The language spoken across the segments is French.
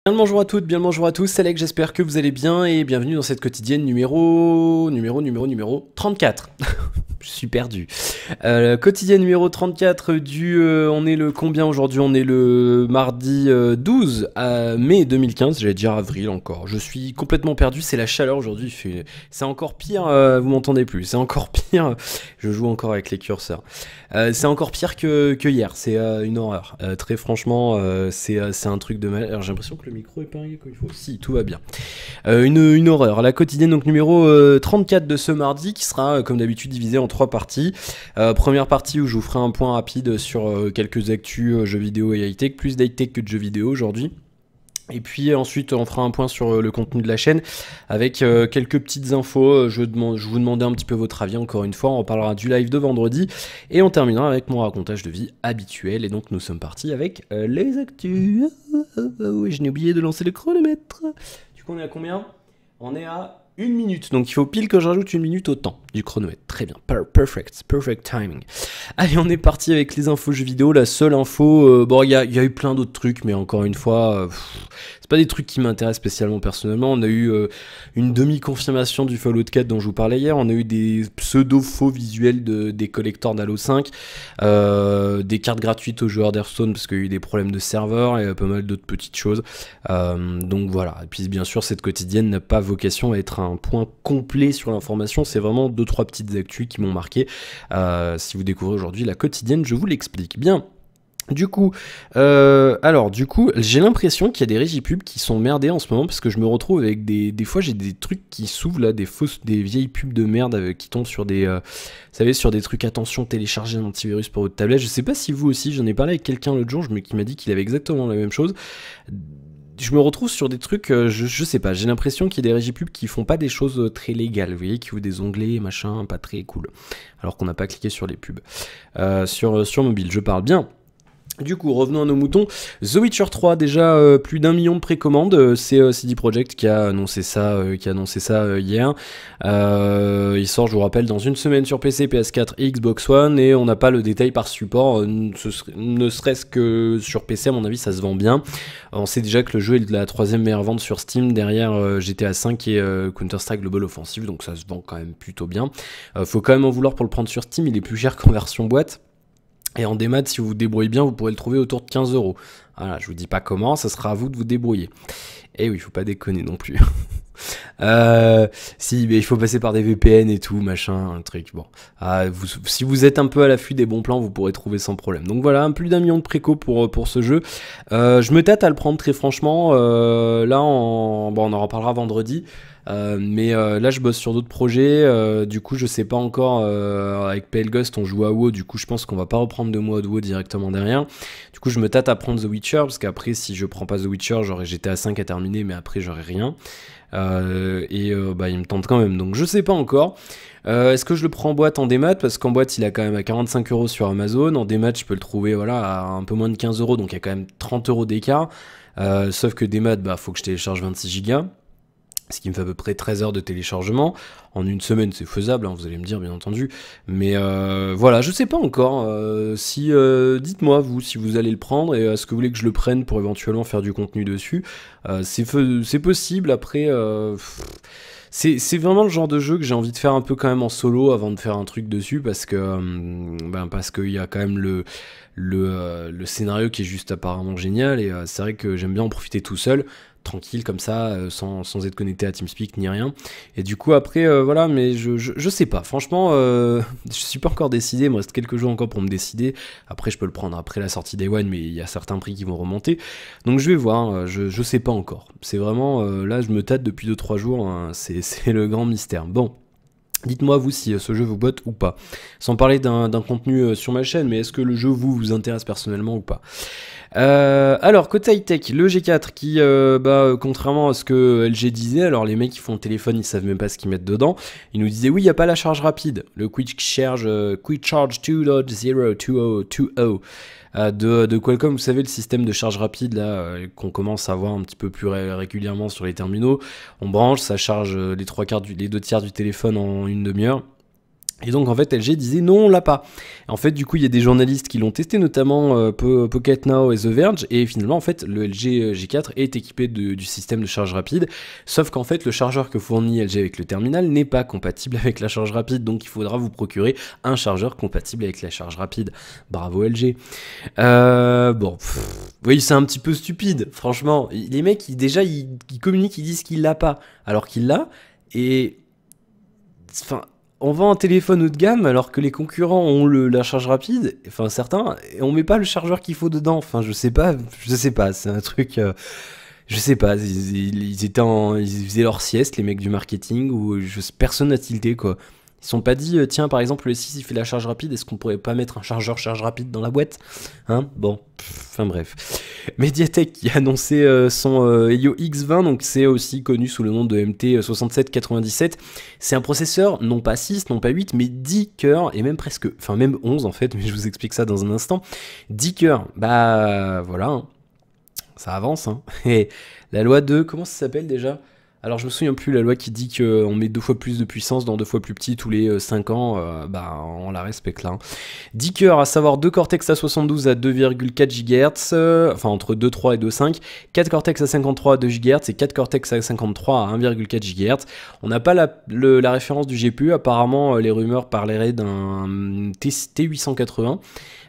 Bien le bonjour à toutes, bien le bonjour à tous, c'est Alex, j'espère que vous allez bien et bienvenue dans cette quotidienne numéro 34. Je suis perdu. Quotidienne numéro 34 on est le combien aujourd'hui? On est le mardi 12 mai 2015, j'allais dire avril encore. Je suis complètement perdu, c'est la chaleur aujourd'hui, c'est encore pire, vous m'entendez plus, c'est encore pire, je joue encore avec les curseurs. C'est encore pire que hier, c'est une horreur. Très franchement, c'est un truc de mal. Alors j'ai l'impression que le micro est pas réglé comme il faut. Si, tout va bien. Une horreur. La quotidienne donc numéro 34 de ce mardi qui sera comme d'habitude divisée en 3 parties. Première partie où je vous ferai un point rapide sur quelques actus jeux vidéo et high-tech, plus d'high-tech que de jeux vidéo aujourd'hui. Et puis ensuite on fera un point sur le contenu de la chaîne avec quelques petites infos, je vous demandais un petit peu votre avis encore une fois, on parlera du live de vendredi et on terminera avec mon racontage de vie habituel et donc nous sommes partis avec les actus. Oui, je n'ai oublié de lancer le chronomètre. Du coup on est à combien? On est à 1 minute, donc il faut pile que je rajoute 1 minute au temps du chronomètre. Très bien, perfect timing. Allez, on est parti avec les infos jeux vidéo. La seule info, bon, il y a eu plein d'autres trucs, mais encore une fois, c'est pas des trucs qui m'intéressent spécialement personnellement. On a eu une demi-confirmation du Fallout 4 dont je vous parlais hier. On a eu des pseudo-faux visuels des collectors d'Halo 5, des cartes gratuites aux joueurs d'Hearthstone parce qu'il y a eu des problèmes de serveur et pas mal d'autres petites choses. Donc voilà. Et puis bien sûr, cette quotidienne n'a pas vocation à être un point complet sur l'information. C'est vraiment 2-3 petites actus qui m'ont marqué. Si vous découvrez aujourd'hui la quotidienne, je vous l'explique. Bien. Du coup, j'ai l'impression qu'il y a des régies pubs qui sont merdées en ce moment parce que je me retrouve avec des fois j'ai des trucs qui s'ouvrent là, des vieilles pubs de merde qui tombent sur vous savez, sur des trucs attention, télécharger un antivirus pour votre tablette. Je sais pas si vous aussi, j'en ai parlé avec quelqu'un l'autre jour qui m'a dit qu'il avait exactement la même chose. Je me retrouve sur des trucs, je sais pas, j'ai l'impression qu'il y a des régies pubs qui font pas des choses très légales, vous voyez, qui ouvrent des onglets, machin, pas très cool, alors qu'on n'a pas cliqué sur les pubs. Sur mobile, je parle bien. Du coup, revenons à nos moutons. The Witcher 3, déjà plus d'1 million de précommandes. C'est CD Projekt qui a annoncé ça, hier. Il sort, je vous rappelle, dans une semaine sur PC, PS4 et Xbox One. Et on n'a pas le détail par support. Ne serait-ce que sur PC, à mon avis, ça se vend bien. On sait déjà que le jeu est de la 3e meilleure vente sur Steam, derrière GTA 5 et Counter-Strike Global Offensive. Donc ça se vend quand même plutôt bien. Faut quand même en vouloir pour le prendre sur Steam. Il est plus cher qu'en version boîte. Et en démat, si vous vous débrouillez bien, vous pourrez le trouver autour de 15 €. Voilà, je vous dis pas comment, ça sera à vous de vous débrouiller. Et oui, faut pas déconner non plus. Si, mais il faut passer par des VPN et tout, machin, un truc. Bon, si vous êtes un peu à l'affût des bons plans, vous pourrez trouver sans problème. Donc voilà, plus d'1 million de préco pour ce jeu. Je me tâte à le prendre très franchement. Là, on en reparlera vendredi. Mais là je bosse sur d'autres projets, du coup je sais pas encore, avec Pale Ghost on joue à WoW, du coup je pense qu'on va pas reprendre 2 mois de WoW directement derrière. Du coup je me tâte à prendre The Witcher, parce qu'après si je prends pas The Witcher j'aurai GTA 5 à terminer, mais après j'aurai rien. Il me tente quand même, donc je sais pas encore. Est-ce que je le prends en boîte, en démat? Parce qu'en boîte il a quand même à 45 € sur Amazon, en démat je peux le trouver à un peu moins de 15 €, donc il y a quand même 30 € d'écart. Sauf que démat, faut que je télécharge 26 Go. Ce qui me fait à peu près 13 heures de téléchargement. En une semaine, c'est faisable, vous allez me dire, bien entendu. Mais voilà, je sais pas encore. Dites-moi, vous, si vous allez le prendre et est-ce que vous voulez que je le prenne pour éventuellement faire du contenu dessus. C'est possible, après... C'est vraiment le genre de jeu que j'ai envie de faire un peu quand même en solo avant de faire un truc dessus, parce qu'il y a quand même le scénario qui est juste apparemment génial, et c'est vrai que j'aime bien en profiter tout seul, tranquille comme ça, sans être connecté à TeamSpeak ni rien. Et du coup après voilà, mais je sais pas, franchement je suis pas encore décidé, il me reste quelques jours encore pour me décider. Après je peux le prendre après la sortie Day One, mais il y a certains prix qui vont remonter, donc je vais voir, je sais pas encore. C'est vraiment là je me tâte depuis 2-3 jours, hein, c'est le grand mystère. Bon, dites-moi vous si ce jeu vous botte ou pas. Sans parler d'un contenu sur ma chaîne, mais est-ce que le jeu vous intéresse personnellement ou pas? Alors côté high-tech, le G4 qui, contrairement à ce que LG disait, alors les mecs qui font le téléphone ils savent même pas ce qu'ils mettent dedans, ils nous disaient oui il n'y a pas la charge rapide, le Quick Charge 2.0 de Qualcomm, vous savez le système de charge rapide là qu'on commence à voir un petit peu plus régulièrement sur les terminaux. On branche, ça charge les 2 tiers du téléphone en une demi-heure. Et donc en fait LG disait non, on l'a pas. En fait du coup il y a des journalistes qui l'ont testé, notamment Pocket Now et The Verge, et finalement en fait le LG G4 est équipé du système de charge rapide, sauf qu'en fait le chargeur que fournit LG avec le terminal n'est pas compatible avec la charge rapide, donc il faudra vous procurer un chargeur compatible avec la charge rapide. Bravo LG. Bon, oui c'est un petit peu stupide, franchement. Les mecs déjà ils communiquent, ils disent qu'il l'a pas, alors qu'il l'a, et enfin... On vend un téléphone haut de gamme alors que les concurrents ont la charge rapide, enfin certains, et on met pas le chargeur qu'il faut dedans. Enfin, je sais pas, c'est un truc, je sais pas. Ils étaient ils faisaient leur sieste, les mecs du marketing, ou personne n'a tilté quoi. Ils se sont pas dit, tiens, par exemple, le 6 il fait la charge rapide, est-ce qu'on pourrait pas mettre un chargeur charge rapide dans la boîte? Hein? Bon, enfin bref. Mediatek qui a annoncé son Helio X20, donc c'est aussi connu sous le nom de MT6797. C'est un processeur, non pas 6, non pas 8, mais 10 cœurs, et même presque, enfin même 11 en fait, mais je vous explique ça dans un instant. 10 cœurs, bah voilà, hein. Ça avance. Hein. Et la loi 2, comment ça s'appelle déjà? Alors je me souviens plus, la loi qui dit qu'on met 2 fois plus de puissance dans 2 fois plus petit tous les 5 ans, bah on la respecte là. Hein. 10 cœurs, à savoir 2 Cortex A72 à 2,4 GHz, enfin entre 2,3 et 2,5, 4 Cortex A53 à 2 GHz et 4 Cortex A53 à 1,4 GHz. On n'a pas la référence du GPU, apparemment les rumeurs parleraient d'un T880.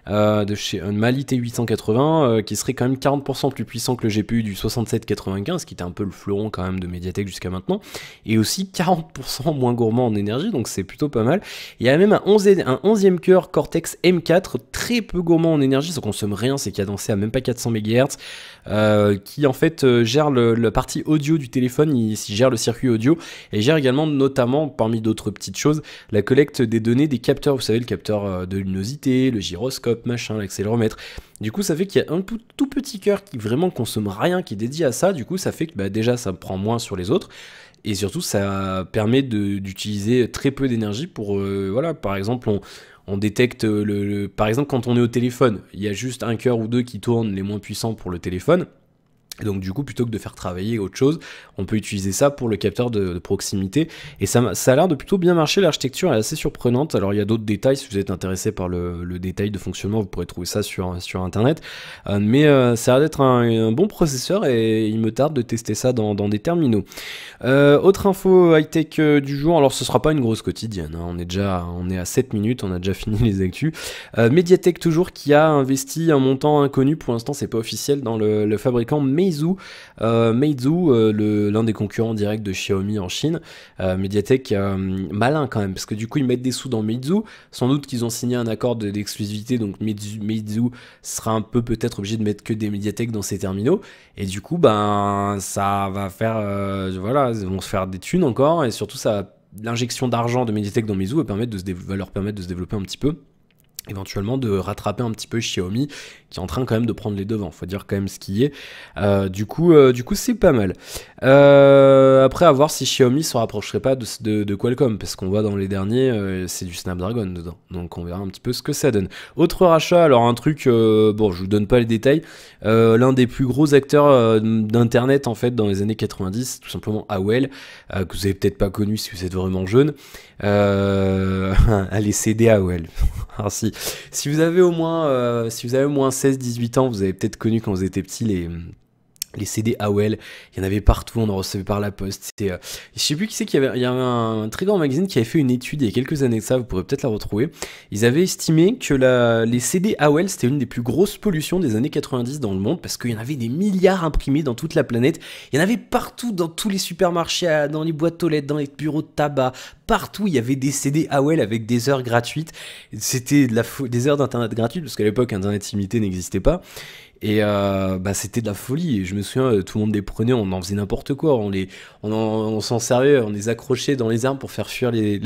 De chez un Mali T880 qui serait quand même 40% plus puissant que le GPU du 6795, qui était un peu le fleuron quand même de Mediatek jusqu'à maintenant, et aussi 40% moins gourmand en énergie, donc c'est plutôt pas mal. Il y a même un 11e cœur Cortex M4, très peu gourmand en énergie, ça consomme rien, c'est cadencé à même pas 400 MHz, qui en fait gère la partie audio du téléphone, il gère le circuit audio, et gère également, notamment, parmi d'autres petites choses, la collecte des données des capteurs, vous savez, le capteur de luminosité, le gyroscope, machin, l'accéléromètre. Du coup, ça fait qu'il y a un tout petit cœur qui vraiment consomme rien, qui est dédié à ça. Du coup, ça fait que bah, déjà, ça prend moins sur les autres. Et surtout, ça permet d'utiliser très peu d'énergie pour, voilà, par exemple, on détecte, par exemple, quand on est au téléphone, il y a juste un cœur ou deux qui tournent les moins puissants pour le téléphone. Et donc du coup, plutôt que de faire travailler autre chose, on peut utiliser ça pour le capteur de proximité. Et ça a l'air de plutôt bien marcher, l'architecture est assez surprenante. Alors il y a d'autres détails, si vous êtes intéressé par le détail de fonctionnement, vous pourrez trouver ça sur internet. Mais ça a l'air d'être un bon processeur et il me tarde de tester ça dans des terminaux. Autre info high-tech du jour, alors ce sera pas une grosse quotidienne, hein. On est à 7 minutes, on a déjà fini les actus. Mediatek toujours qui a investi un montant inconnu, pour l'instant c'est pas officiel, dans le fabricant Meizu, l'un des concurrents directs de Xiaomi en Chine. Mediatek, malin quand même, parce que du coup ils mettent des sous dans Meizu, sans doute qu'ils ont signé un accord d'exclusivité, donc Meizu sera un peu peut-être obligé de mettre que des Mediatek dans ses terminaux, et du coup ben ça va faire, voilà, ils vont se faire des thunes encore, et surtout l'injection d'argent de Mediatek dans Meizu va leur permettre de se développer un petit peu, éventuellement de rattraper un petit peu Xiaomi qui est en train quand même de prendre les devants, faut dire quand même ce qui est. Du coup c'est pas mal. Après à voir si Xiaomi se rapprocherait pas de Qualcomm, parce qu'on voit dans les derniers c'est du Snapdragon dedans, donc on verra un petit peu ce que ça donne. Autre rachat, alors un truc, bon je vous donne pas les détails, l'un des plus gros acteurs d'internet en fait dans les années 90, tout simplement AOL, que vous avez peut-être pas connu si vous êtes vraiment jeune. Allez, CD AOL. Alors si vous avez au moins 16-18 ans, vous avez peut-être connu quand vous étiez petit les CD AOL, il y en avait partout, on en recevait par la poste. Je sais plus qui c'est il y avait un très grand magazine qui avait fait une étude il y a quelques années de ça, vous pourrez peut-être la retrouver. Ils avaient estimé que les CD AOL c'était une des plus grosses pollutions des années 90 dans le monde, parce qu'il y en avait des milliards imprimés dans toute la planète. Il y en avait partout, dans tous les supermarchés, dans les boîtes aux lettres, dans les bureaux de tabac, partout il y avait des CD AOL avec des heures gratuites. C'était des heures d'internet gratuites, parce qu'à l'époque internet illimité n'existait pas. Et bah c'était de la folie, et je me souviens, tout le monde les prenait, on en faisait n'importe quoi, on s'en servait, on les accrochait dans les arbres pour faire fuir les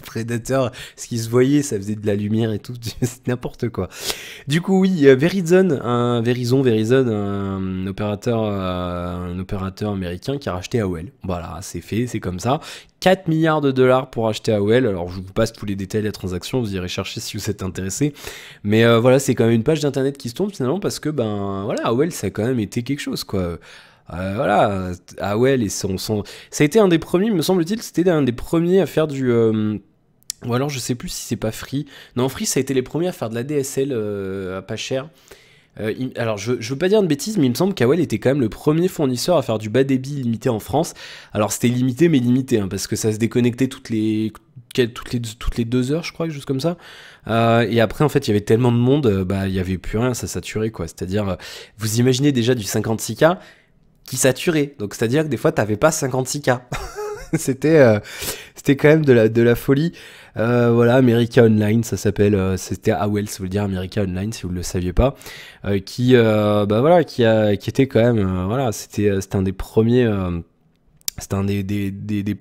prédateurs, ce qui se voyait, ça faisait de la lumière et tout, c'est n'importe quoi. Du coup oui, Verizon, un opérateur américain qui a racheté AOL, voilà, c'est fait, c'est comme ça. 4 milliards de dollars pour acheter AOL, alors je vous passe tous les détails de la transaction, vous irez chercher si vous êtes intéressé, mais voilà, c'est quand même une page d'internet qui se tourne finalement, parce que ben voilà, AOL ça a quand même été quelque chose quoi. Voilà, AOL et ça a été un des premiers, me semble-t-il, c'était un des premiers à faire Ou alors je sais plus si c'est pas Free. Non, Free ça a été les premiers à faire de la DSL à pas cher. Alors je veux pas dire de bêtises, mais il me semble qu'AOL était quand même le premier fournisseur à faire du bas débit limité en France. Alors c'était limité mais limité, hein, parce que ça se déconnectait toutes les 2 heures, je crois, juste comme ça. Et après en fait il y avait tellement de monde, bah il y avait plus rien, ça saturait quoi. C'est-à-dire vous imaginez déjà du 56K qui saturait. Donc c'est-à-dire que des fois t'avais pas 56K. C'était quand même de la folie. Voilà, America Online, ça s'appelle, c'était AOL, ça veut dire America Online, si vous ne le saviez pas, bah voilà, qui était quand même, voilà, c'était un des premiers, c'était un des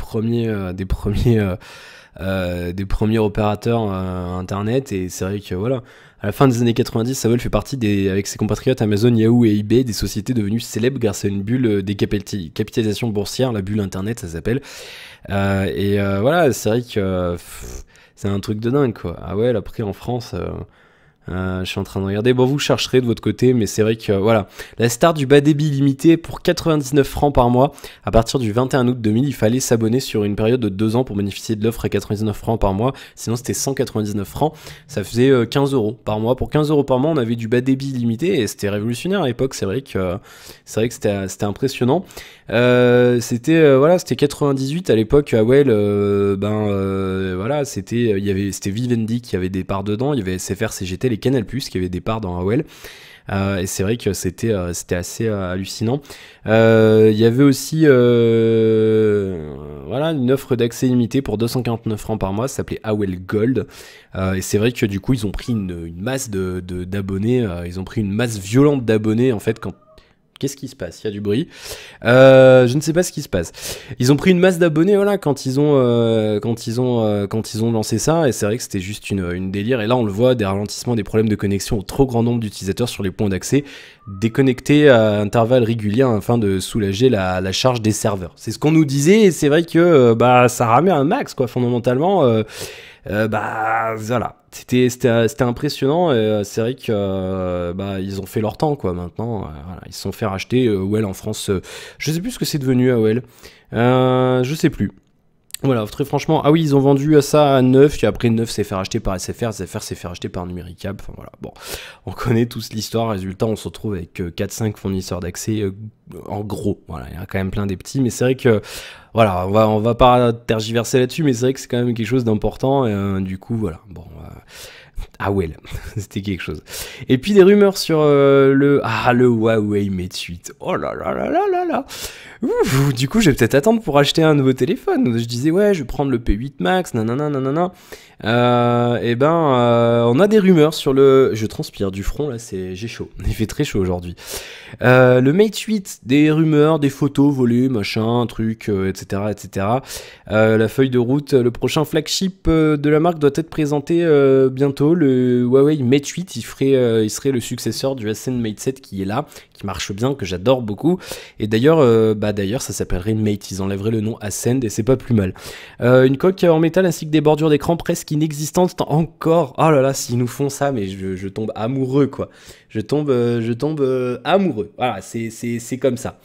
premiers opérateurs internet, et c'est vrai que voilà, à la fin des années 90, AOL fait partie avec ses compatriotes Amazon, Yahoo et eBay, des sociétés devenues célèbres grâce à une bulle des capitalisations boursières, la bulle internet ça s'appelle. Voilà, c'est vrai que c'est un truc de dingue quoi. Ah ouais, après en France, je suis en train de regarder. Bon, vous chercherez de votre côté, mais c'est vrai que voilà, la star du bas débit limité pour 99 francs par mois. À partir du 21 août 2000, il fallait s'abonner sur une période de 2 ans pour bénéficier de l'offre à 99 francs par mois. Sinon, c'était 199 francs. Ça faisait 15 euros par mois. Pour 15 euros par mois, on avait du bas débit limité et c'était révolutionnaire à l'époque. C'est vrai que c'était impressionnant. Voilà, c'était 98 à l'époque. AOL, voilà, c'était Vivendi qui avait des parts dedans. Il y avait SFR, CGT, les Canal+ qui avaient des parts dans AOL. Et c'est vrai que c'était assez hallucinant. Il y avait aussi voilà, une offre d'accès limité pour 249 francs par mois, ça s'appelait AOL Gold. Et c'est vrai que du coup ils ont pris une masse d'abonnés, ils ont pris une masse violente d'abonnés en fait quand... Qu'est-ce qui se passe? Il y a du bruit. Je ne sais pas ce qui se passe. Ils ont pris une masse d'abonnés, voilà, quand ils ont lancé ça, et c'est vrai que c'était juste une délire. Et là, on le voit, des ralentissements, des problèmes de connexion au trop grand nombre d'utilisateurs sur les points d'accès, déconnectés à intervalles réguliers afin de soulager la charge des serveurs. C'est ce qu'on nous disait, et c'est vrai que bah ça ramait un max, quoi, fondamentalement. Bah voilà, c'était impressionnant, et c'est vrai que bah ils ont fait leur temps quoi. Maintenant voilà, ils se sont fait racheter. AOL en France, je sais plus ce que c'est devenu AOL, je sais plus. Voilà, très franchement, ah oui, ils ont vendu ça à 9, et après 9 s'est fait racheter par SFR s'est fait racheter par Numericable, enfin voilà, bon, on connaît tous l'histoire, résultat, on se retrouve avec 4-5 fournisseurs d'accès, en gros, voilà, il y a quand même plein des petits, mais c'est vrai que, voilà, on va pas tergiverser là-dessus, mais c'est vrai que c'est quand même quelque chose d'important, et du coup, voilà, bon... Ah ouais, c'était quelque chose. Et puis des rumeurs sur le Huawei Mate 8. Oh là là là là là là. Ouh, du coup, je vais peut-être attendre pour acheter un nouveau téléphone. Je disais ouais, je vais prendre le P8 Max, nanana nanana. On a des rumeurs sur le... Je transpire du front là, j'ai chaud. Il fait très chaud aujourd'hui. Le Mate 8, des rumeurs, des photos volées, machin, truc, etc., etc. La feuille de route, le prochain flagship de la marque doit être présenté bientôt. Le Huawei Mate 8, il serait le successeur du Ascend Mate 7 qui est là, qui marche bien, que j'adore beaucoup. Et d'ailleurs, ça s'appellerait Mate. Ils enlèveraient le nom Ascend et c'est pas plus mal. Une coque en métal ainsi que des bordures d'écran presque inexistantes encore. Oh là là, s'ils nous font ça, mais je tombe amoureux quoi. Je tombe amoureux. Voilà, c'est comme ça.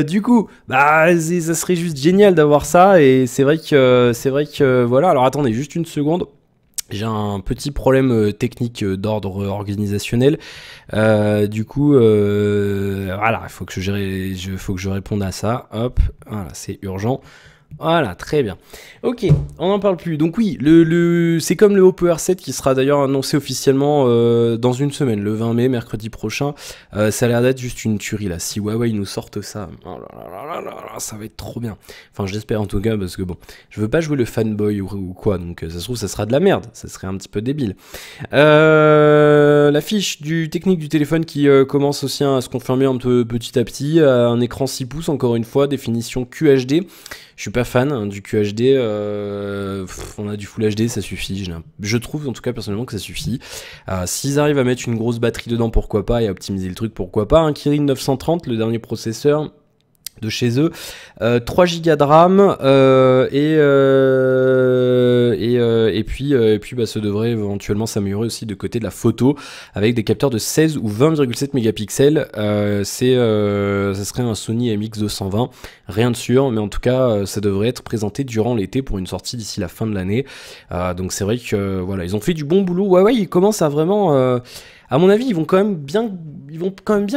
Du coup, bah ça serait juste génial d'avoir ça, et c'est vrai que voilà. Alors attendez juste une seconde. J'ai un petit problème technique d'ordre organisationnel. Du coup, voilà, il faut que je réponde à ça. Hop, voilà, c'est urgent. Voilà, très bien. Ok, on n'en parle plus. Donc oui, c'est comme le Oppo R7 qui sera d'ailleurs annoncé officiellement dans une semaine, le 20 mai, mercredi prochain. Ça a l'air d'être juste une tuerie là. Si Huawei nous sortent ça, oh là là, ça va être trop bien. Enfin, j'espère en tout cas, parce que bon, je veux pas jouer le fanboy ou quoi, donc ça se trouve ça sera de la merde, ça serait un petit peu débile. La fiche du technique du téléphone qui commence aussi à se confirmer un peu petit à petit. Un écran 6 pouces, encore une fois, définition QHD. Je suis pas fan du QHD, on a du Full HD, ça suffit, je trouve en tout cas personnellement que ça suffit. S'ils arrivent à mettre une grosse batterie dedans, pourquoi pas, et à optimiser le truc, pourquoi pas. Un Kirin 930, le dernier processeur de chez eux, 3 Go de RAM, et puis bah, ça devrait éventuellement s'améliorer aussi de côté de la photo avec des capteurs de 16 ou 20,7 mégapixels. Ça serait un Sony MX220, rien de sûr, mais en tout cas ça devrait être présenté durant l'été pour une sortie d'ici la fin de l'année. Donc c'est vrai que voilà, ils ont fait du bon boulot. Huawei, ils commencent à vraiment à mon avis, ils vont quand même bien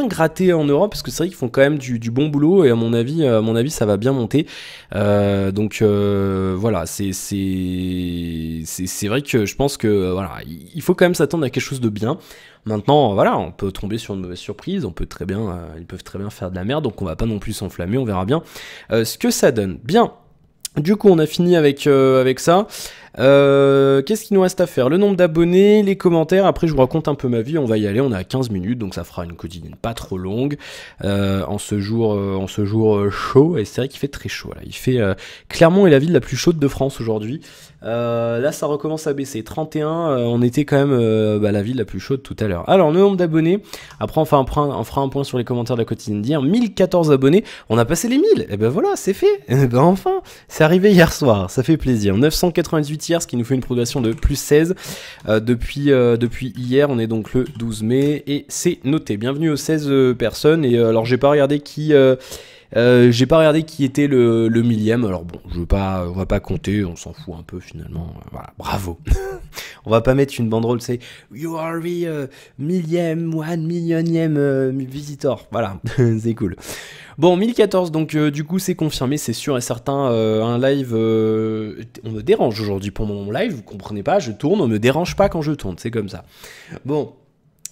gratter en Europe parce que c'est vrai qu'ils font quand même du bon boulot et à mon avis, ça va bien monter. Donc voilà, c'est vrai que je pense que voilà, il faut quand même s'attendre à quelque chose de bien. Maintenant, voilà, on peut tomber sur une mauvaise surprise, ils peuvent très bien faire de la merde, donc on va pas non plus s'enflammer, on verra bien ce que ça donne. Bien. Du coup, on a fini avec ça. Qu'est-ce qu'il nous reste à faire? Le nombre d'abonnés, les commentaires. Après, je vous raconte un peu ma vie. On va y aller. On est à 15 minutes, donc ça fera une quotidienne pas trop longue en ce jour chaud. Et c'est vrai qu'il fait très chaud. Là. Il fait Clermont est la ville la plus chaude de France aujourd'hui. Là, ça recommence à baisser. 31, on était quand même la ville la plus chaude tout à l'heure. Alors, le nombre d'abonnés. Après, on fera un point sur les commentaires de la quotidienne d'hier. 1014 abonnés. On a passé les 1000. Et ben voilà, c'est fait. Et ben enfin, c'est arrivé hier soir. Ça fait plaisir. 998 hier, ce qui nous fait une progression de plus 16 depuis hier. On est donc le 12 mai et c'est noté. Bienvenue aux 16 personnes. Et alors, j'ai pas regardé qui était le millième, alors bon, on va pas compter, on s'en fout un peu finalement, voilà, bravo. On va pas mettre une banderole, c'est You are the millième, 1 millionième visitor, voilà, c'est cool. Bon, 1014, donc du coup c'est confirmé, c'est sûr et certain, un live, on me dérange aujourd'hui pour mon live, vous comprenez pas, je tourne, on me dérange pas quand je tourne, c'est comme ça. Bon.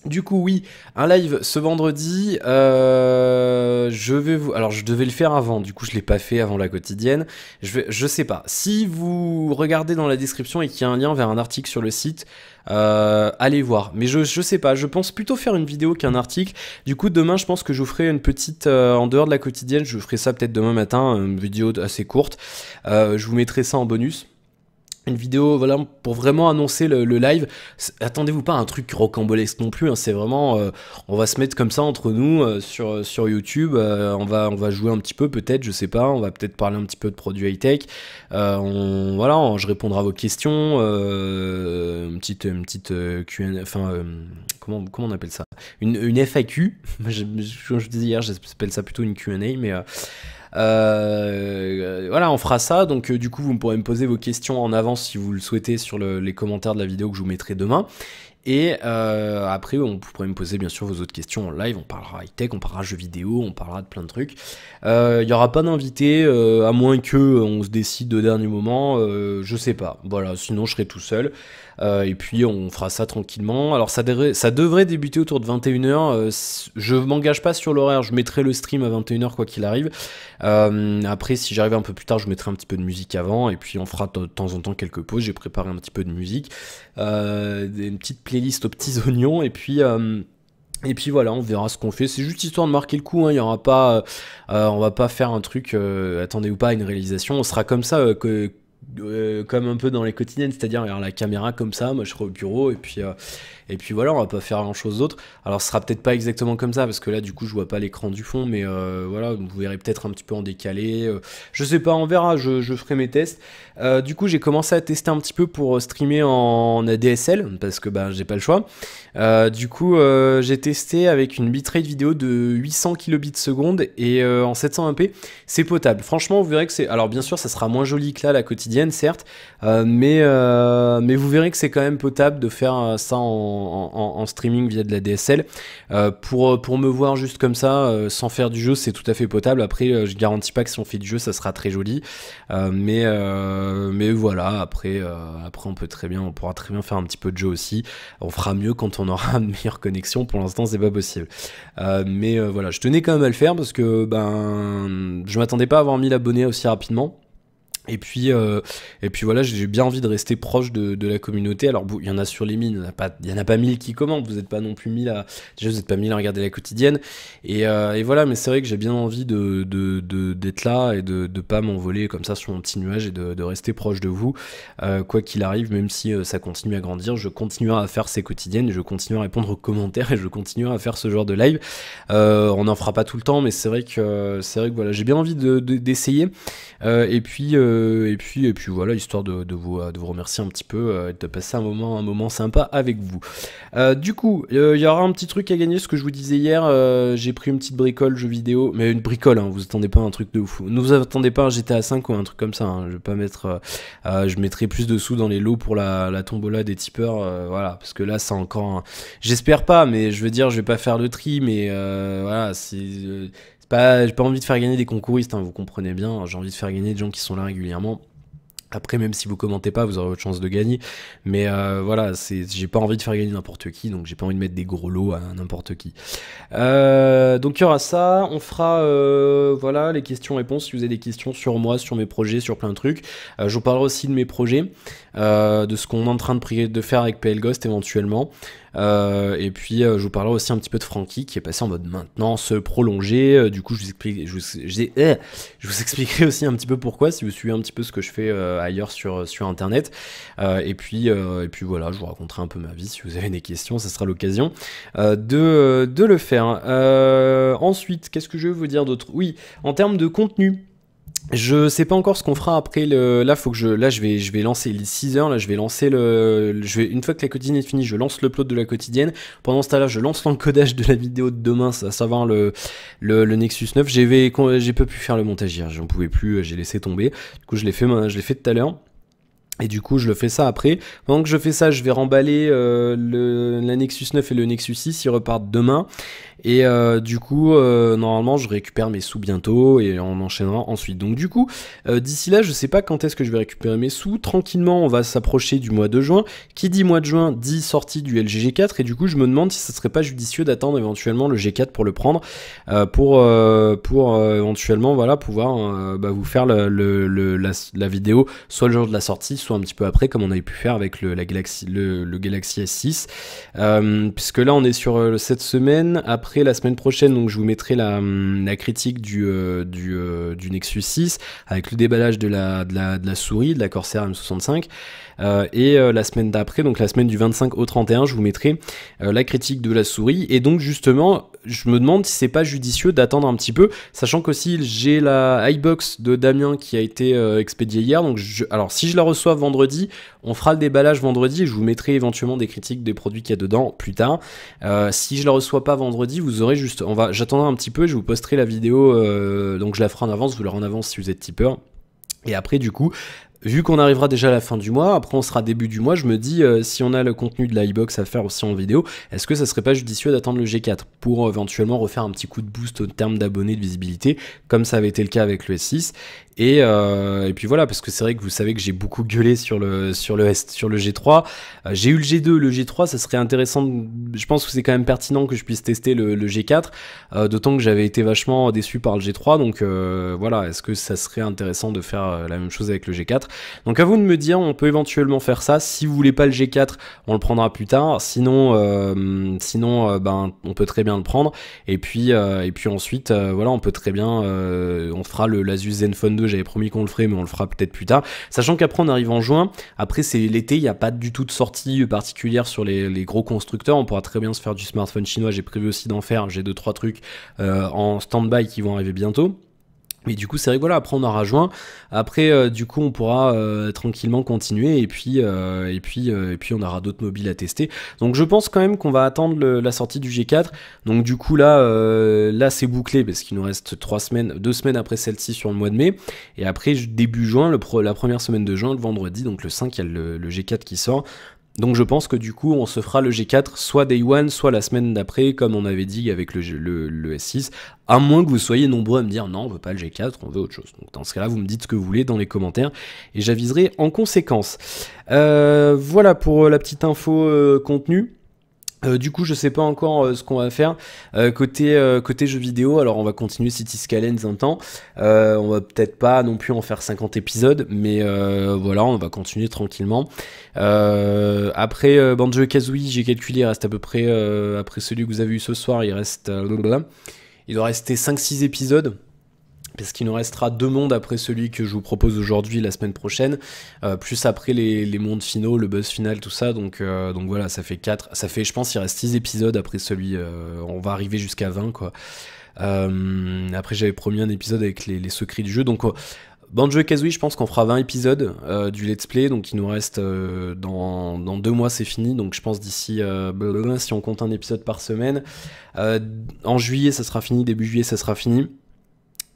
Du coup, oui, un live ce vendredi, alors je devais le faire avant, du coup je l'ai pas fait avant la quotidienne, je sais pas, si vous regardez dans la description et qu'il y a un lien vers un article sur le site, allez voir, mais je sais pas, je pense plutôt faire une vidéo qu'un article. Du coup demain je pense que je vous ferai une petite, en dehors de la quotidienne, je vous ferai ça peut-être demain matin, une vidéo assez courte, je vous mettrai ça en bonus. Une vidéo, voilà, pour vraiment annoncer le live. Attendez-vous pas à un truc rocambolesque non plus, hein, c'est vraiment, on va se mettre comme ça entre nous sur YouTube, on va jouer un petit peu peut-être, je sais pas, on va peut-être parler un petit peu de produits high-tech, voilà, je répondrai à vos questions, une petite Q&A, enfin, comment on appelle ça? Une FAQ, je disais hier, j'appelle ça plutôt une Q&A, mais... voilà, on fera ça, donc du coup vous pourrez me poser vos questions en avance si vous le souhaitez sur les commentaires de la vidéo que je vous mettrai demain. Et après, vous pourrez me poser bien sûr vos autres questions en live, on parlera high-tech, on parlera jeux vidéo, on parlera de plein de trucs. Il n'y aura pas d'invité, à moins que on se décide au dernier moment, je sais pas, voilà, sinon je serai tout seul. Et puis on fera ça tranquillement. Alors ça devrait débuter autour de 21h, je m'engage pas sur l'horaire, je mettrai le stream à 21h quoi qu'il arrive. Après si j'arrive un peu plus tard, je mettrai un petit peu de musique avant, et puis on fera de temps en temps quelques pauses, j'ai préparé un petit peu de musique, une petite playlist aux petits oignons, et puis voilà, on verra ce qu'on fait. C'est juste histoire de marquer le coup, hein. Il y aura pas, on va pas faire un truc, attendez-vous pas à une réalisation, on sera comme ça, comme un peu dans les quotidiennes, c'est-à-dire il y aura la caméra comme ça, moi je serai au bureau, et puis voilà, on va pas faire grand chose d'autre. Alors ce sera peut-être pas exactement comme ça, parce que là du coup je vois pas l'écran du fond, mais voilà, vous verrez peut-être un petit peu en décalé, je sais pas, on verra, je ferai mes tests. Du coup j'ai commencé à tester un petit peu pour streamer en ADSL, parce que j'ai pas le choix. Du coup j'ai testé avec une bitrate vidéo de 800 kilobits seconde et en 720p, c'est potable. Franchement vous verrez que c'est, alors bien sûr ça sera moins joli que là la quotidienne certes, mais vous verrez que c'est quand même potable de faire ça en streaming via de la DSL. Pour me voir juste comme ça, sans faire du jeu, c'est tout à fait potable. Après je garantis pas que si on fait du jeu ça sera très joli, mais voilà, après on pourra très bien faire un petit peu de jeu aussi. On fera mieux quand on aura une meilleure connexion, pour l'instant c'est pas possible. Mais voilà, je tenais quand même à le faire parce que je m'attendais pas à avoir 1000 abonnés aussi rapidement. Et puis voilà, j'ai bien envie de rester proche de la communauté. Alors il y en a sur les mines, il y en a pas 1000 qui commentent, vous n'êtes pas non plus 1000 à... Déjà vous n'êtes pas 1000 à regarder la quotidienne. Et voilà, mais c'est vrai que j'ai bien envie d'être là et de pas m'envoler comme ça sur mon petit nuage et de rester proche de vous. Quoi qu'il arrive, même si ça continue à grandir, je continuerai à faire ces quotidiennes, je continuerai à répondre aux commentaires et je continuerai à faire ce genre de live. On n'en fera pas tout le temps, mais c'est vrai que voilà, j'ai bien envie d'essayer. Et puis voilà, histoire de vous remercier un petit peu et de passer un moment sympa avec vous. Du coup, il y aura un petit truc à gagner, ce que je vous disais hier, j'ai pris une petite bricole jeu vidéo, mais une bricole, hein, vous attendez pas un truc de ouf. Ne vous attendez pas à un GTA 5 ou un truc comme ça, hein, je vais pas mettre, je mettrai plus de sous dans les lots pour la tombola des tipeurs, voilà, parce que là c'est encore, j'espère pas, mais je veux dire, je vais pas faire le tri, mais voilà, j'ai pas envie de faire gagner des concouristes, hein, vous comprenez bien, j'ai envie de faire gagner des gens qui sont là régulièrement. Après, même si vous commentez pas, vous aurez votre chance de gagner. Mais voilà, j'ai pas envie de faire gagner n'importe qui, donc j'ai pas envie de mettre des gros lots à n'importe qui. Donc il y aura ça, on fera voilà les questions-réponses. Si vous avez des questions sur moi, sur mes projets, sur plein de trucs, je vous parlerai aussi de mes projets, de ce qu'on est en train de faire avec PL Ghost éventuellement. Et puis je vous parlerai aussi un petit peu de Francky qui est passé en mode maintenance prolongée. Du coup, je vous expliquerai aussi un petit peu pourquoi, si vous suivez un petit peu ce que je fais ailleurs sur internet. Et puis voilà, je vous raconterai un peu ma vie. Si vous avez des questions, ça sera l'occasion de le faire. Ensuite, qu'est-ce que je veux vous dire d'autre? Oui, en termes de contenu. Je sais pas encore ce qu'on fera après là faut que je vais lancer les 6 heures, là je vais lancer une fois que la quotidienne est finie, je lance l'upload de la quotidienne. Pendant ce temps-là, je lance l'encodage de la vidéo de demain, à savoir le Nexus 9. J'ai pas pu faire le montage hier, j'en pouvais plus, j'ai laissé tomber. Du coup, je l'ai fait tout à l'heure. Et du coup, je le fais ça après. Pendant que je fais ça, je vais remballer la Nexus 9 et le Nexus 6, ils repartent demain. Et du coup, normalement, je récupère mes sous bientôt et on enchaînera ensuite. Donc du coup, d'ici là, je sais pas quand est-ce que je vais récupérer mes sous. Tranquillement, on va s'approcher du mois de juin. Qui dit mois de juin, dit sortie du LG G4. Et du coup, je me demande si ça serait pas judicieux d'attendre éventuellement le G4 pour le prendre, pour éventuellement, voilà, pouvoir vous faire la vidéo, soit le jour de la sortie, soit un petit peu après, comme on avait pu faire avec le Galaxy S6. Puisque là, on est sur cette semaine. Après la semaine prochaine, donc je vous mettrai la critique du Nexus 6 avec le déballage de la souris, de la Corsair M65. Et la semaine d'après, donc la semaine du 25 au 31, je vous mettrai la critique de la souris. Et donc justement, je me demande si c'est pas judicieux d'attendre un petit peu, sachant qu'aussi j'ai la iBox de Damien qui a été expédiée hier. Donc alors si je la reçois vendredi, on fera le déballage vendredi et je vous mettrai éventuellement des critiques des produits qu'il y a dedans plus tard. Si je la reçois pas vendredi, vous aurez juste, j'attendrai un petit peu et je vous posterai la vidéo, donc je la ferai en avance, vous l'aurez en avance si vous êtes tipeur. Et après du coup, vu qu'on arrivera déjà à la fin du mois, après on sera début du mois, je me dis, si on a le contenu de l'iBox à faire aussi en vidéo, est-ce que ça serait pas judicieux d'attendre le G4 pour éventuellement refaire un petit coup de boost en termes d'abonnés, de visibilité, comme ça avait été le cas avec le S6. Et puis voilà, parce que c'est vrai que vous savez que j'ai beaucoup gueulé sur le G3. J'ai eu le G2, le G3, ça serait intéressant. Je pense que c'est quand même pertinent que je puisse tester le G4, d'autant que j'avais été vachement déçu par le G3. Donc voilà, est-ce que ça serait intéressant de faire la même chose avec le G4? Donc à vous de me dire, on peut éventuellement faire ça. Si vous voulez pas le G4, on le prendra plus tard. Sinon, on peut très bien le prendre. Et puis ensuite, voilà, on peut très bien, on fera l'Asus Zenfone 2. J'avais promis qu'on le ferait, mais on le fera peut-être plus tard. Sachant qu'après, on arrive en juin. Après, c'est l'été, il n'y a pas du tout de sortie particulière sur les gros constructeurs. On pourra très bien se faire du smartphone chinois. J'ai prévu aussi d'en faire. J'ai 2-3 trucs en stand-by qui vont arriver bientôt. Mais du coup, c'est vrai que voilà, après on aura juin. Après, du coup, on pourra tranquillement continuer et puis on aura d'autres mobiles à tester. Donc, je pense quand même qu'on va attendre la sortie du G4. Donc, du coup, là, c'est bouclé parce qu'il nous reste 2 semaines après celle-ci sur le mois de mai. Et après, début juin, la première semaine de juin, le vendredi, donc le 5, il y a le G4 qui sort. Donc je pense que du coup on se fera le G4 soit Day One, soit la semaine d'après, comme on avait dit avec le S6, à moins que vous soyez nombreux à me dire non, on veut pas le G4, on veut autre chose. Donc dans ce cas là, vous me dites ce que vous voulez dans les commentaires et j'aviserai en conséquence. Voilà pour la petite info contenu. Du coup, je sais pas encore ce qu'on va faire côté jeux vidéo. Alors, on va continuer City Skylines un temps. On va peut-être pas non plus en faire 50 épisodes, mais voilà, on va continuer tranquillement. Après Banjo-Kazooie, j'ai calculé, il reste à peu près après celui que vous avez eu ce soir, il doit rester 5-6 épisodes. Parce qu'il nous restera 2 mondes après celui que je vous propose aujourd'hui, la semaine prochaine, plus après les mondes finaux, le buzz final, tout ça, donc voilà, ça fait 4, je pense il reste 6 épisodes après celui, on va arriver jusqu'à 20, quoi. Après j'avais promis un épisode avec les secrets du jeu, donc Banjo-Kazooie, je pense qu'on fera 20 épisodes du let's play, donc il nous reste dans 2 mois c'est fini, donc je pense d'ici, si on compte un épisode par semaine, en juillet ça sera fini, début juillet ça sera fini.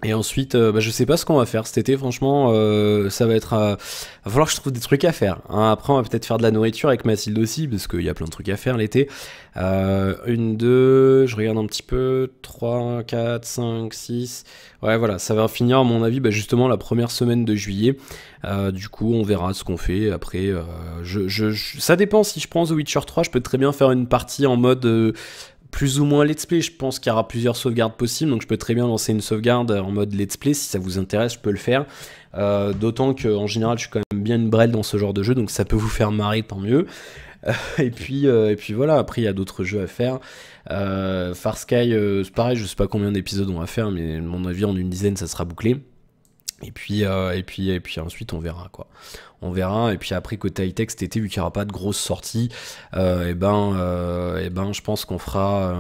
Et ensuite, je sais pas ce qu'on va faire cet été, franchement, ça va être... va falloir que je trouve des trucs à faire. Hein. Après, on va peut-être faire de la nourriture avec Mathilde aussi, parce qu'il y a plein de trucs à faire l'été. 1, 2, je regarde un petit peu, 3, 4, 5, 6... Ouais, voilà, ça va finir, à mon avis, justement, la première semaine de juillet. Du coup, on verra ce qu'on fait. Après, ça dépend, si je prends The Witcher 3, je peux très bien faire une partie en mode... plus ou moins let's play, je pense qu'il y aura plusieurs sauvegardes possibles, donc je peux très bien lancer une sauvegarde en mode let's play, si ça vous intéresse, je peux le faire. D'autant qu'en général, je suis quand même bien une brêle dans ce genre de jeu, donc ça peut vous faire marrer, tant mieux. Et puis voilà, après il y a d'autres jeux à faire. Far Sky, c'est pareil, je sais pas combien d'épisodes on va faire, mais à mon avis, en une dizaine, ça sera bouclé. Et puis ensuite on verra quoi. On verra, et puis après côté high-tech cet été, vu qu'il n'y aura pas de grosses sorties, je pense qu'on fera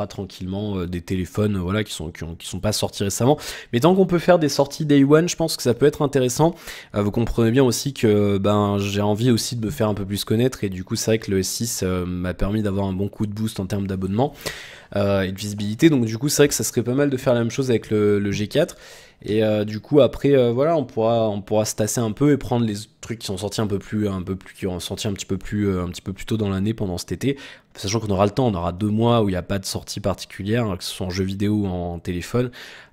tranquillement des téléphones voilà, qui sont pas sortis récemment. Mais tant qu'on peut faire des sorties Day One, je pense que ça peut être intéressant. Vous comprenez bien aussi que j'ai envie aussi de me faire un peu plus connaître, et du coup c'est vrai que le S6 m'a permis d'avoir un bon coup de boost en termes d'abonnement et de visibilité, donc du coup c'est vrai que ça serait pas mal de faire la même chose avec le G4. Et du coup après voilà, on pourra se tasser un peu et prendre les trucs qui sont sortis qui ont sorti un petit peu plus tôt dans l'année pendant cet été, sachant qu'on aura le temps, on aura 2 mois où il n'y a pas de sortie particulière, que ce soit en jeu vidéo ou en téléphone,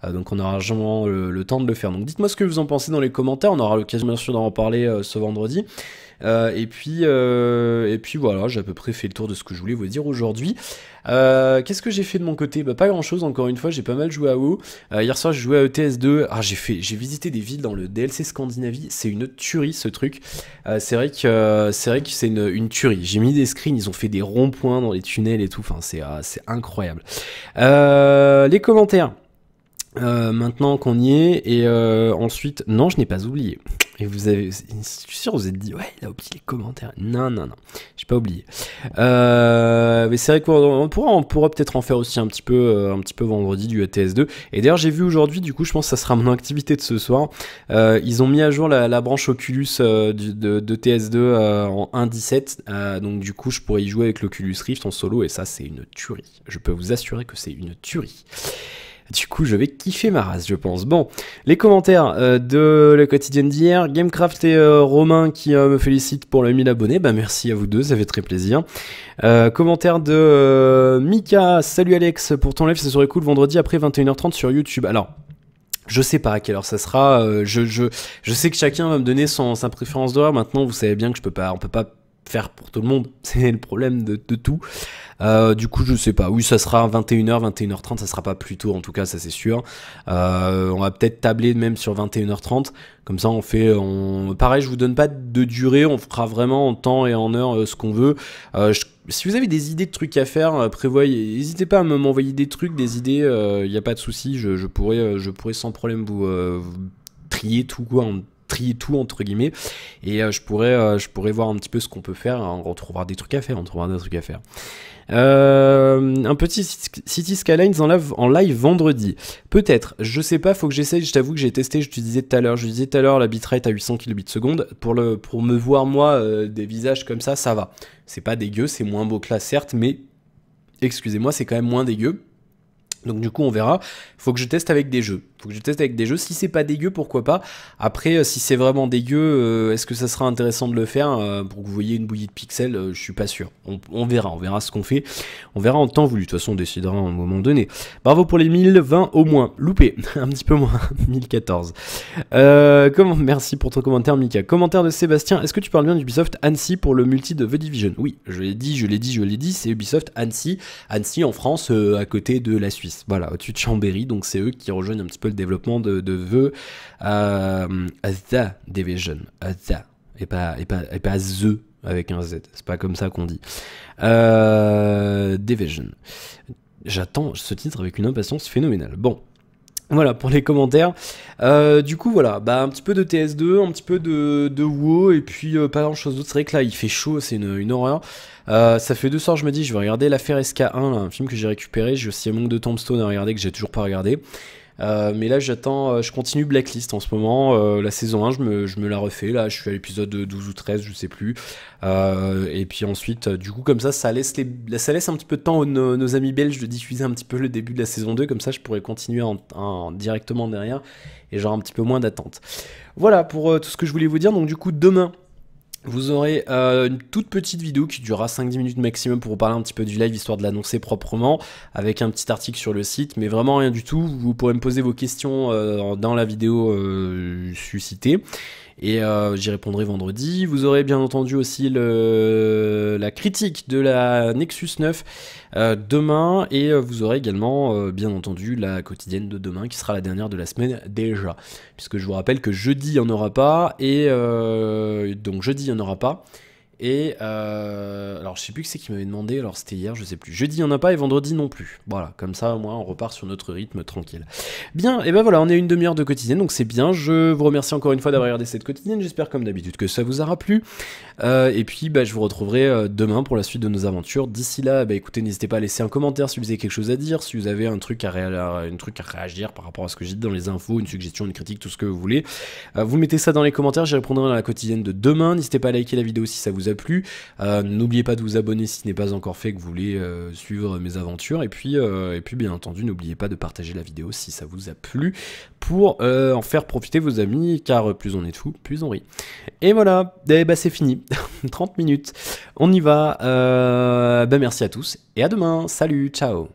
donc on aura largement le temps de le faire. Donc dites-moi ce que vous en pensez dans les commentaires, on aura l'occasion bien sûr d'en reparler ce vendredi. Et puis voilà, j'ai à peu près fait le tour de ce que je voulais vous dire aujourd'hui. Qu'est-ce que j'ai fait de mon côté? Pas grand chose, encore une fois, j'ai pas mal joué à WoW. Hier soir j'ai joué à ETS2. J'ai visité des villes dans le DLC Scandinavie, c'est une tuerie ce truc. C'est vrai que c'est une tuerie. J'ai mis des screens, ils ont fait des ronds-points dans les tunnels et tout, enfin c'est incroyable. Les commentaires. Maintenant qu'on y est, et ensuite, non, je n'ai pas oublié. Et je suis sûr, vous êtes dit, ouais, il a oublié les commentaires. Non, j'ai pas oublié. Mais c'est vrai qu'on pourra peut-être en faire aussi un petit peu vendredi du ETS2. Et d'ailleurs, j'ai vu aujourd'hui, du coup, je pense que ça sera mon activité de ce soir. Ils ont mis à jour la branche Oculus de TS2 en 1.17. Donc, du coup, je pourrais y jouer avec l'Oculus Rift en solo, et ça, c'est une tuerie. Je peux vous assurer que c'est une tuerie. Du coup, je vais kiffer ma race, je pense. Bon, les commentaires de la quotidienne d'hier. Gamecraft et Romain qui me félicitent pour le 1000 abonnés. Merci à vous deux, ça fait très plaisir. Commentaire de Mika. Salut Alex, pour ton live, ça serait cool vendredi après 21h30 sur YouTube. Alors, je sais pas à quelle heure ça sera. Je sais que chacun va me donner sa préférence d'horaire. Maintenant, vous savez bien que on peut pas faire pour tout le monde. C'est le problème de tout. Du coup, je sais pas. Oui, ça sera 21h, 21h30, ça sera pas plus tôt, en tout cas, ça c'est sûr. On va peut-être tabler même sur 21h30. Comme ça, pareil, je vous donne pas de durée, on fera vraiment en temps et en heure ce qu'on veut. Si vous avez des idées de trucs à faire, prévoyez. N'hésitez pas à m'envoyer des trucs, des idées, il n'y a pas de souci. Je pourrais sans problème vous trier tout, quoi. Trier tout entre guillemets, et je pourrais voir un petit peu ce qu'on peut faire. On trouvera des trucs à faire, un petit City Skylines en live vendredi. Peut-être, je sais pas, faut que j'essaye. Je t'avoue que j'ai testé, je disais tout à l'heure la bitrate à 800 kbps pour me voir moi des visages comme ça va. C'est pas dégueu, c'est moins beau que là certes, mais excusez-moi, c'est quand même moins dégueu. Donc du coup on verra, faut que je teste avec des jeux. Si c'est pas dégueu, pourquoi pas. Après si c'est vraiment dégueu, est-ce que ça sera intéressant de le faire pour que vous voyez une bouillie de pixels, je suis pas sûr. On verra ce qu'on fait. On verra en temps voulu, de toute façon on décidera à un moment donné. Bravo pour les 1020 au moins, loupé, un petit peu moins, 1014. Merci pour ton commentaire Mika. Commentaire de Sébastien, est-ce que tu parles bien d'Ubisoft Annecy pour le multi de The Division? Oui, je l'ai dit, c'est Ubisoft Annecy en France, à côté de la Suisse. Voilà, au-dessus de Chambéry, donc c'est eux qui rejoignent un petit peu le développement de The Division, et pas The avec un Z, c'est pas comme ça qu'on dit. Division. J'attends ce titre avec une impatience phénoménale. Bon. Voilà pour les commentaires. Du coup voilà, un petit peu de TS2, un petit peu de WoW, et puis pas grand chose d'autre. C'est vrai que là il fait chaud, c'est une horreur. Ça fait 2 soirs je me dis je vais regarder l'affaire SK1, là, un film que j'ai récupéré. J'ai aussi Among the Tombstone à regarder que j'ai toujours pas regardé. Mais là j'attends, je continue Blacklist en ce moment, la saison 1 je me la refais, là je suis à l'épisode 12 ou 13, je sais plus. Et puis ensuite, du coup comme ça laisse ça laisse un petit peu de temps aux nos amis belges de diffuser un petit peu le début de la saison 2, comme ça je pourrais continuer directement derrière et genre un petit peu moins d'attente. Voilà pour tout ce que je voulais vous dire. Donc du coup demain vous aurez une toute petite vidéo qui durera 5-10 minutes maximum pour vous parler un petit peu du live, histoire de l'annoncer proprement, avec un petit article sur le site, mais vraiment rien du tout. Vous pourrez me poser vos questions dans la vidéo suscitée. Et j'y répondrai vendredi. Vous aurez bien entendu aussi la critique de la Nexus 9 demain. Et vous aurez également, bien entendu, la quotidienne de demain, qui sera la dernière de la semaine déjà. Puisque je vous rappelle que jeudi, il n'y en aura pas. Et donc jeudi, il n'y en aura pas. Et alors je sais plus qui c'est qui m'avait demandé, alors c'était hier, je sais plus. Jeudi il n'y en a pas et vendredi non plus. Voilà, comme ça au moins on repart sur notre rythme tranquille. Bien, et ben voilà, on est à une demi-heure de quotidienne, donc c'est bien. Je vous remercie encore une fois d'avoir regardé cette quotidienne, j'espère comme d'habitude que ça vous aura plu. Et puis bah, je vous retrouverai demain pour la suite de nos aventures. D'ici là, bah, écoutez, n'hésitez pas à laisser un commentaire si vous avez quelque chose à dire, si vous avez un truc à réagir par rapport à ce que j'ai dit dans les infos, une suggestion, une critique, tout ce que vous voulez. Vous mettez ça dans les commentaires, j'y répondrai dans la quotidienne de demain. N'hésitez pas à liker la vidéo si ça vous a plu. N'oubliez pas de vous abonner si ce n'est pas encore fait, que vous voulez suivre mes aventures. Et puis bien entendu, n'oubliez pas de partager la vidéo si ça vous a plu pour en faire profiter vos amis, car plus on est de fous, plus on rit. Et voilà, bah, c'est fini. 30 minutes. On y va. Bah, merci à tous et à demain. Salut, ciao.